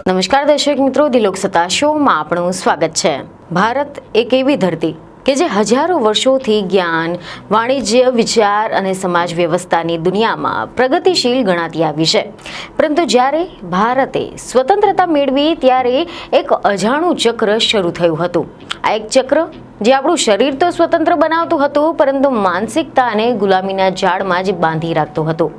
નમસ્કાર દર્શક મિત્રો, દિલોક સત્તા શોમાં આપણું સ્વાગત છે। ભારત એક એવી ધરતી કે જે હજારો વર્ષોથી જ્ઞાન, વાણિજ્ય, વિચાર અને સમાજ વ્યવસ્થાની દુનિયામાં પ્રગતિશીલ ગણાતી આવી છે। પરંતુ જ્યારે ભારતે સ્વતંત્રતા મેળવી ત્યારે એક અજાણું ચક્ર શરૂ થયું હતું। આ એક ચક્ર જે આપણું શરીર તો સ્વતંત્ર બનાવતું હતું, પરંતુ માનસિકતાને ગુલામીના જાળમાં જ બાંધી રાખતું હતું।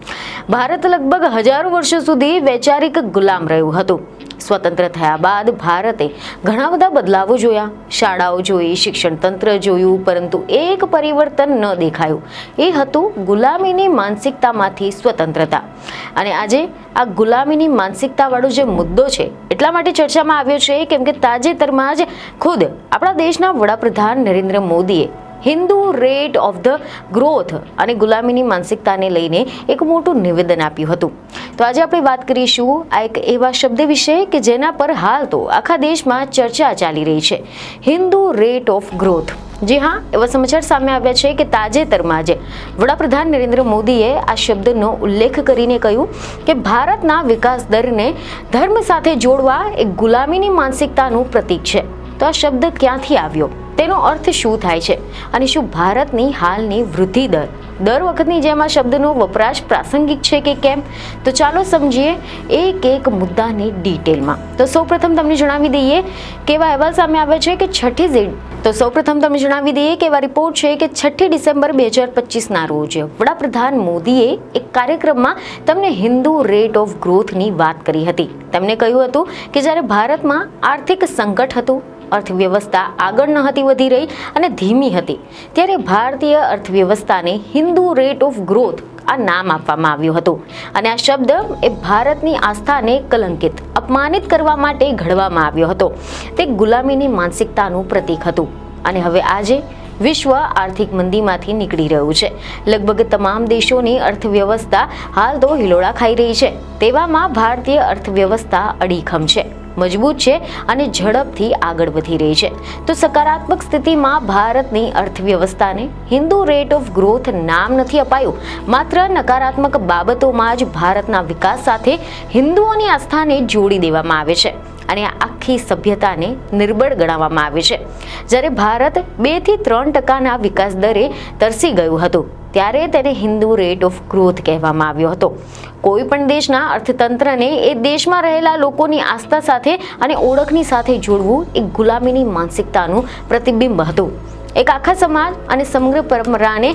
ભારત લગભગ હજારો વર્ષો સુધી વૈચારિક ગુલામ રહ્યું હતું। સ્વતંત્ર થયા બાદ ભારતે ઘણા બધા બદલાવો જોયા, શાળાઓ જોઈ, શિક્ષણ તંત્ર જોયું, પરંતુ એક પરિવર્તન ન દેખાયું। એ હતું ગુલામીની માનસિકતામાંથી સ્વતંત્રતા। અને આજે આ ગુલામીની માનસિકતાવાળો જે મુદ્દો છે એટલા માટે ચર્ચામાં આવ્યો છે કેમ કે તાજેતરમાં જ ખુદ આપણા દેશના વડાપ્રધાન નરેન્દ્ર મોદીએ Hindu rate of the growth અને ગુલામીની માનસિકતાને લઈને એક મોટું નિવેદન આપ્યું હતું। તો આજે આપણે વાત કરીશું આ એક એવા શબ્દ વિશે કે જેના પર હાલ તો આખા દેશમાં ચર્ચા ચાલી રહી છે, હિન્દુ રેટ ઓફ ગ્રોથ। જી હા, એવા સમાચાર સામે આવ્યા છે કે તાજેતરમાં જ વડાપ્રધાન નરેન્દ્ર મોદીએ આ શબ્દનો ઉલ્લેખ કરીને કહ્યું કે ભારતના વિકાસ દરને ધર્મ સાથે જોડવા એક ગુલામીની માનસિકતાનું પ્રતીક છે। તો આ શબ્દ ક્યાંથી આવ્યો, તેનો અર્થ શું થાય છે અને શું ભારતની હાલની વૃદ્ધિ દર વખતની જેમ આ શબ્દનો વપરાશ પ્રાસંગિક છે કે કેમ? તો ચાલો સમજીએ એક એક મુદ્દાની ડિટેલમાં। તો સૌપ્રથમ તમને જણાવી દઈએ કે એવા અહેવાલ સામે આવ્યા છે કે એવા રિપોર્ટ છે કે 6 ડિસેમ્બર 2025ના રોજ વડાપ્રધાન મોદીએ એક કાર્યક્રમમાં તમને હિન્દુ રેટ ઓફ ગ્રોથની વાત કરી હતી। તેમણે કહ્યું હતું કે જ્યારે ભારતમાં આર્થિક સંકટ હતું, અર્થવ્યવસ્થા આગળ ન હતી વધી રહી અને ધીમી હતી, ત્યારે ભારતીય અર્થવ્યવસ્થાને હિન્દુ રેટ ઓફ ગ્રોથ આ નામ આપવામાં આવ્યું હતું। અને આ શબ્દ એ ભારતની આસ્થાને કલંકિત, અપમાનિત કરવા માટે ઘડવામાં આવ્યો હતો। તે ગુલામીની માનસિકતાનું પ્રતીક હતું। અને હવે આજે વિશ્વ આર્થિક મંદીમાંથી નીકળી રહ્યું છે। લગભગ તમામ દેશોની અર્થવ્યવસ્થા હાલ તો હિલોળા ખાઈ રહી છે। તેવામાં ભારતીય અર્થવ્યવસ્થા અડીખમ છે, મજબૂત છે અને ઝડપથી આગળ વધી રહી છે। તો સકારાત્મક સ્થિતિમાં ભારતની અર્થવ્યવસ્થાને હિન્દુ રેટ ઓફ ગ્રોથ નામ નથી અપાયું, માત્ર નકારાત્મક બાબતોમાં જ ભારતના વિકાસ સાથે હિન્દુઓની આસ્થાને જોડી દેવામાં આવે છે અને આખી સભ્યતાને નિર્બળ ગણાવવામાં આવે છે। જ્યારે ભારત 2 થી 3% વિકાસ દરે તરસી ગયું હતું ત્યારે તેને હિન્દુ રેટ ઓફ ગ્રોથ કહેવામાં આવ્યો હતો। કોઈ પણ દેશના અર્થતંત્રને એ દેશમાં રહેલા લોકોની આસ્થા સાથે અને ઓળખની સાથે જોડવું એક ગુલામીની માનસિકતાનું પ્રતિબિંબ હતું। એક આખા સમાજ અને સમગ્ર પરંપરાને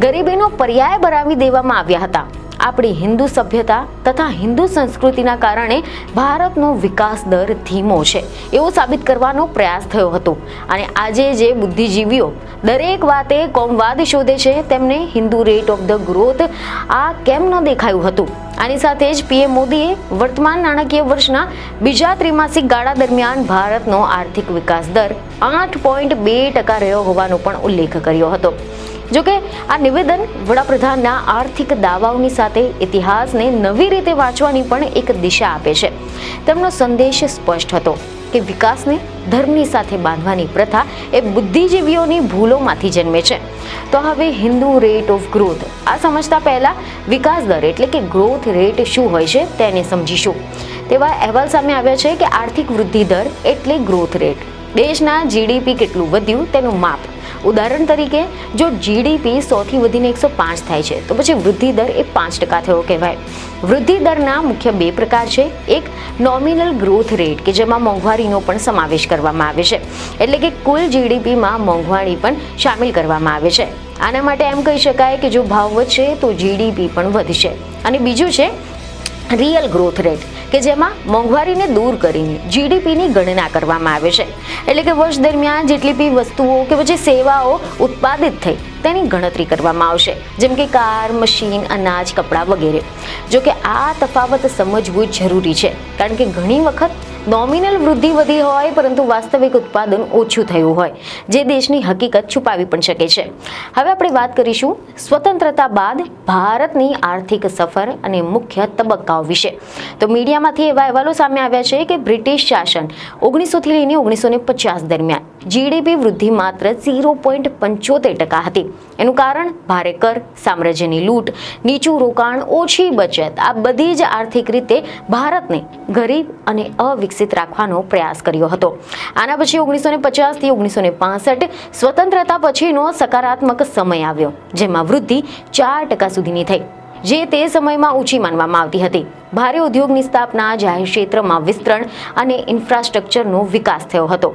ગરીબીનો પર્યાય બનાવી દેવામાં આવ્યા હતા। આપણી હિન્દુ સભ્યતા તથા હિન્દુ સંસ્કૃતિના કારણે ભારતનો વિકાસ દર ધીમો છે એવું સાબિત કરવાનો પ્રયાસ થયો હતો। અને આજે જે બુદ્ધિજીવીઓ દરેક વાતે કોમવાદ શોધે છે તેમને Hindu rate of the growth આ કેમ ન દેખાયું હતું? આની સાથે જ પીએમ મોદીએ વર્તમાન નાણાકીય વર્ષના બીજા ત્રિમાસિક ગાળા દરમિયાન ભારતનો આર્થિક વિકાસ દર 8.2% રહ્યો હોવાનો પણ ઉલ્લેખ કર્યો હતો। જોકે આ નિવેદન વડાપ્રધાનના આર્થિક દાવાઓની સાથે ઇતિહાસને નવી રીતે વાંચવાની પણ એક દિશા આપે છે। તેમનો સંદેશ સ્પષ્ટ હતો કે વિકાસને ધર્મની સાથે બાંધવાની પ્રથા એ બુદ્ધિજીવીઓની ભૂલોમાંથી જન્મે છે। તો હવે હિન્દુ રેટ ઓફ ગ્રોથ આ સમજતા પહેલા વિકાસ દર એટલે કે ગ્રોથ રેટ શું હોય છે તેને સમજીશું। તેવા અહેવાલ સામે આવ્યા છે કે આર્થિક વૃદ્ધિ દર એટલે ગ્રોથ રેટ, દેશના જીડીપી કેટલું વધ્યું તેનું માપ। ઉદાહરણ તરીકે જો જીડીપી 100 થી વધીને 105 થાય છે તો પછી વૃદ્ધિ દર એ 5% થયો કહેવાય। વૃદ્ધિ દરના મુખ્ય 2 પ્રકાર છે। એક નોમિનલ ગ્રોથ રેટ કે જેમાં મોંઘવારીનો પણ સમાવેશ કરવામાં આવે છે, એટલે કે કુલ જીડીપીમાં મોંઘવારી પણ શામેલ કરવામાં આવે છે। આના માટે એમ કહી શકાય કે જો ભાવ વધશે તો જીડીપી પણ વધશે। અને બીજું છે રિયલ ગ્રોથ રેટ કે જેમાં મોંઘવારીને દૂર કરીને જીડીપીની ગણના કરવામાં આવે છે, એટલે કે વર્ષ દરમિયાન જેટલી બી વસ્તુઓ કે પછી સેવાઓ ઉત્પાદિત થઈ તેની ગણતરી કરવામાં આવશે, જેમ કે કાર, મશીન, અનાજ, કપડાં વગેરે। જો કે આ તફાવત સમજવું જરૂરી છે, કારણ કે ઘણી વખત નોમિનલ વૃદ્ધિ વધી હોય પરંતુ વાસ્તવિક ઉત્પાદન ઓછું થયું હોય, જે દેશની હકીકત છુપાવી પણ શકે છે। હવે આપણે વાત કરીશું સ્વતંત્રતા બાદ ભારતની આર્થિક સફર અને મુખ્ય તબક્કાઓ વિશે। તો મીડિયામાંથી એવા અહેવાલો સામે આવ્યા છે કે બ્રિટિશ શાસન 1900 થી લઈને 1950 દરમિયાન જીડીપી વૃદ્ધિ માત્ર 0.75% હતી, એનું કારણ ભારે કર, સામ્રાજ્યની લૂંટ, નીચું રોકાણ, ઓછી બચત, આ બધી જ આર્થિક રીતે ભારતને ગરીબ અને અવિકસિત રાખવાનો પ્રયાસ કર્યો હતો. આના પછી 1950 થી 1965 સ્વતંત્રતા પછીનો સકારાત્મક સમય આવ્યો, જેમાં વૃદ્ધિ 4% સુધીની થઈ, જે તે સમયમાં ઊંચી માનવામાં આવતી હતી. ભારે ઉદ્યોગની સ્થાપના, જાહેર ક્ષેત્રમાં વિસ્તરણ અને ઇન્ફ્રાસ્ટ્રક્ચરનો વિકાસ થયો હતો.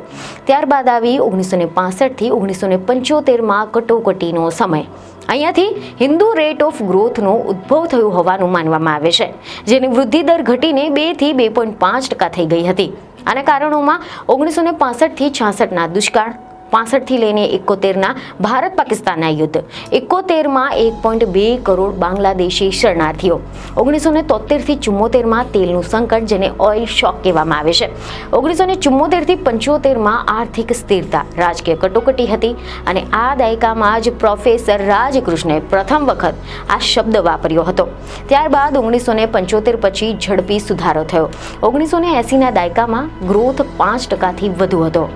ત્યારબાદ આવી 1965 થી 1975માં કટોકટીનો સમય. અહીંયાથી હિન્દુ રેટ ઓફ ગ્રોથનો ઉદ્ભવ થયો હોવાનું માનવામાં આવે છે, જેની વૃદ્ધિ દર ઘટીને 2 થી 2.5% થઈ ગઈ હતી. આના કારણોમાં 1965 થી 66ના દુષ્કાળ, 65 થી લઈને 71ના ભારત પાકિસ્તાનના યુદ્ધ, 71માં 1.2 કરોડ બાંગ્લાદેશી શરણાર્થીઓ, 1973 થી 74માં તેલનું સંકટ, જેને ઓઇલ શોક કહેવામાં આવે છે, 1974 થી 75માં આર્થિક સ્થિરતા, રાજકીય કટોકટી હતી. અને આ દાયકામાં જ પ્રોફેસર રાજકૃષ્ણે પ્રથમ વખત આ શબ્દ વાપર્યો હતો. ત્યારબાદ 1975 પછી ઝડપી સુધારો થયો. 1980ના દાયકામાં ગ્રોથ 5%થી વધુ હતો.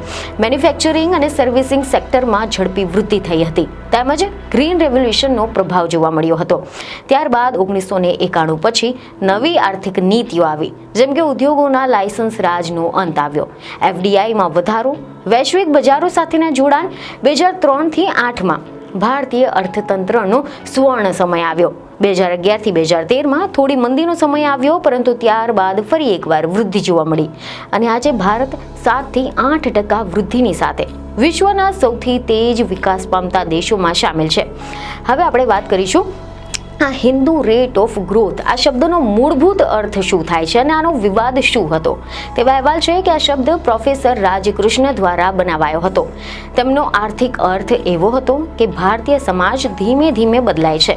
મેન્યુફેક્ચરિંગ અને સર્વિસિંગ સેક્ટરમાં ઝડપી વૃદ્ધિ થઈ હતી, તેમજ ગ્રીન રેવોલ્યુશનનો પ્રભાવ જોવા મળ્યો હતો. ત્યારબાદ 1991 પછી નવી આર્થિક નીતિઓ આવી, જેમ કે ઉદ્યોગોના લાયસન્સ રાજનો અંત આવ્યો, FDIમાં વધારો, વૈશ્વિક બજારો સાથેના જોડાણ. 2003 થી 8માં ભારતીય અર્થતંત્રનો સુવર્ણ સમય આવ્યો. 2011 થી 2013માં થોડી મંદીનો સમય આવ્યો, પરંતુ ત્યારબાદ ફરી એકવાર વૃદ્ધિ જોવા મળી અને આજે ભારત 7 થી 8% વૃદ્ધિની સાથે વિશ્વના સૌથી તેજ વિકાસ પામતા દેશોમાં સામેલ છે. હવે આપણે વાત કરીશું આ હિન્દુ રેટ ઓફ ગ્રોથ, આ શબ્દનો મૂળભૂત અર્થ શું થાય છે અને આનો વિવાદ શું હતો. તેવા અહેવાલ છે કે આ શબ્દ પ્રોફેસર રાજકૃષ્ણ દ્વારા બનાવાયો હતો. તેમનો આર્થિક અર્થ એવો હતો કે ભારતીય સમાજ ધીમે ધીમે બદલાય છે.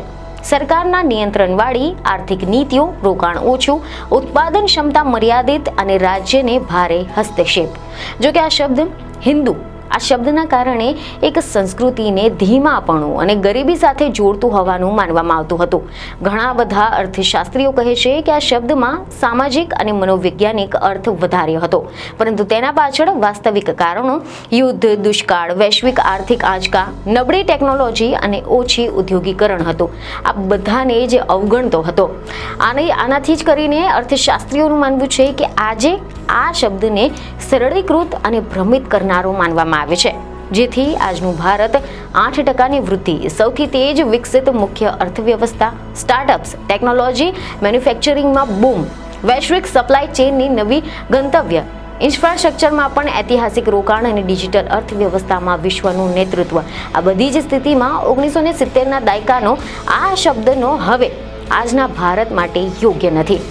સરકારના નિયંત્રણવાળી આર્થિક નીતિઓ, રોકાણ ઓછું, ઉત્પાદન ક્ષમતા મર્યાદિત અને રાજ્યને ભારે હસ્તક્ષેપ. જો કે આ શબ્દ હિન્દુ, આ શબ્દના કારણે એક સંસ્કૃતિને ધીમાપણું અને ગરીબી સાથે જોડતું હોવાનું માનવામાં આવતું હતું. ઘણા બધા અર્થશાસ્ત્રીઓ કહે છે કે આ શબ્દમાં સામાજિક અને મનોવૈજ્ઞાનિક અર્થ વધારે હતો, પરંતુ તેના પાછળ વાસ્તવિક કારણો યુદ્ધ, દુષ્કાળ, વૈશ્વિક આર્થિક આંચકા, નબળી ટેકનોલોજી અને ઓછી ઉદ્યોગીકરણ હતું. આ બધાને જ અવગણતો હતો. આનાથી જ કરીને અર્થશાસ્ત્રીઓનું માનવું છે કે આજે આ શબ્દને સરળીકૃત અને ભ્રમિત કરનારો માનવામાં આવે છે, જેથી આજનું ભારત 8%ની વૃદ્ધિ, સૌથી તેજ વિકસિત મુખ્ય અર્થવ્યવસ્થા, સ્ટાર્ટઅપ્સ, ટેકનોલોજી, મેન્યુફેક્ચરિંગમાં બૂમ, વૈશ્વિક સપ્લાય ચેનની નવી ગંતવ્ય, ઇન્ફ્રાસ્ટ્રક્ચરમાં પણ ઐતિહાસિક રોકાણ અને ડિજિટલ અર્થવ્યવસ્થામાં વિશ્વનું નેતૃત્વ. આ બધી જ સ્થિતિમાં 1970ના દાયકાનો આ શબ્દનો હવે આજના ભારત માટે યોગ્ય નથી.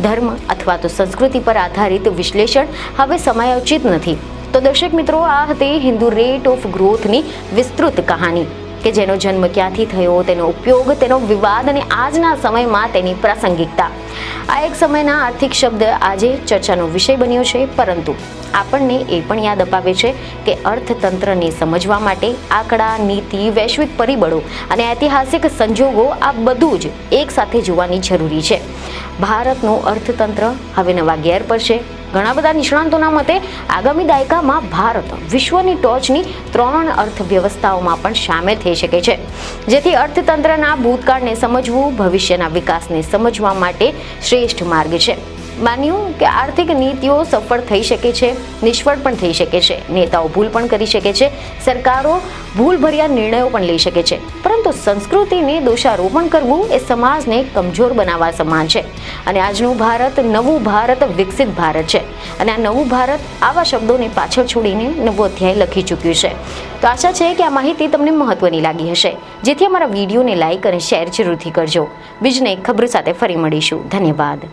ધર્મ અથવા તો સંસ્કૃતિ પર આધારિત વિશ્લેષણ હવે સમયોચિત નથી. તો દર્શક મિત્રો, આ હતી હિન્દુ રેટ ઓફ ગ્રોથની વિસ્તૃત કહાની, કે જેનો જન્મ ક્યાંથી થયો, તેનો ઉપયોગ, તેનો વિવાદ અને આજના સમયમાં તેની પ્રાસંગિકતા. આ એક સમયના આર્થિક શબ્દ આજે ચર્ચાનો વિષય બન્યો છે, પરંતુ આપણને એ પણ યાદ અપાવે છે કે અર્થતંત્રને સમજવા માટે આંકડા, નીતિ, વૈશ્વિક પરિબળો અને ઐતિહાસિક સંજોગો, આ બધું જ એક સાથે જોવાની જરૂરી છે. ભારતનું અર્થતંત્ર હવે નવા ગેર પર છે. ઘણા બધા નિષ્ણાંતોના મતે આગામી દાયકામાં ભારત વિશ્વની ટોચની 3 અર્થવ્યવસ્થાઓમાં પણ સામેલ થઈ શકે છે, જેથી અર્થતંત્રના ભૂતકાળને સમજવું ભવિષ્યના વિકાસને સમજવા માટે શ્રેષ્ઠ માર્ગ છે. માન્યું કે આર્થિક નીતિઓ સફળ થઈ શકે છે, નિષ્ફળ પણ થઈ શકે છે, નેતાઓ ભૂલ પણ કરી શકે છે, સરકારો ભૂલભર્યા નિર્ણયો પણ લઈ શકે છે, પરંતુ સંસ્કૃતિને દોષારોપણ કરવું એ સમાજને કમજોર બનાવવા સમાન છે. અને આજનું ભારત નવું ભારત, વિકસિત ભારત છે, અને આ નવું ભારત આવા શબ્દોને પાછળ છોડીને નવો અધ્યાય લખી ચૂક્યું છે. તો આશા છે કે આ માહિતી તમને મહત્વની લાગી હશે, જેથી અમારા વિડીયોને લાઇક અને શેર જરૂરથી કરજો. બીજને ખબર સાથે ફરી મળીશું. ધન્યવાદ.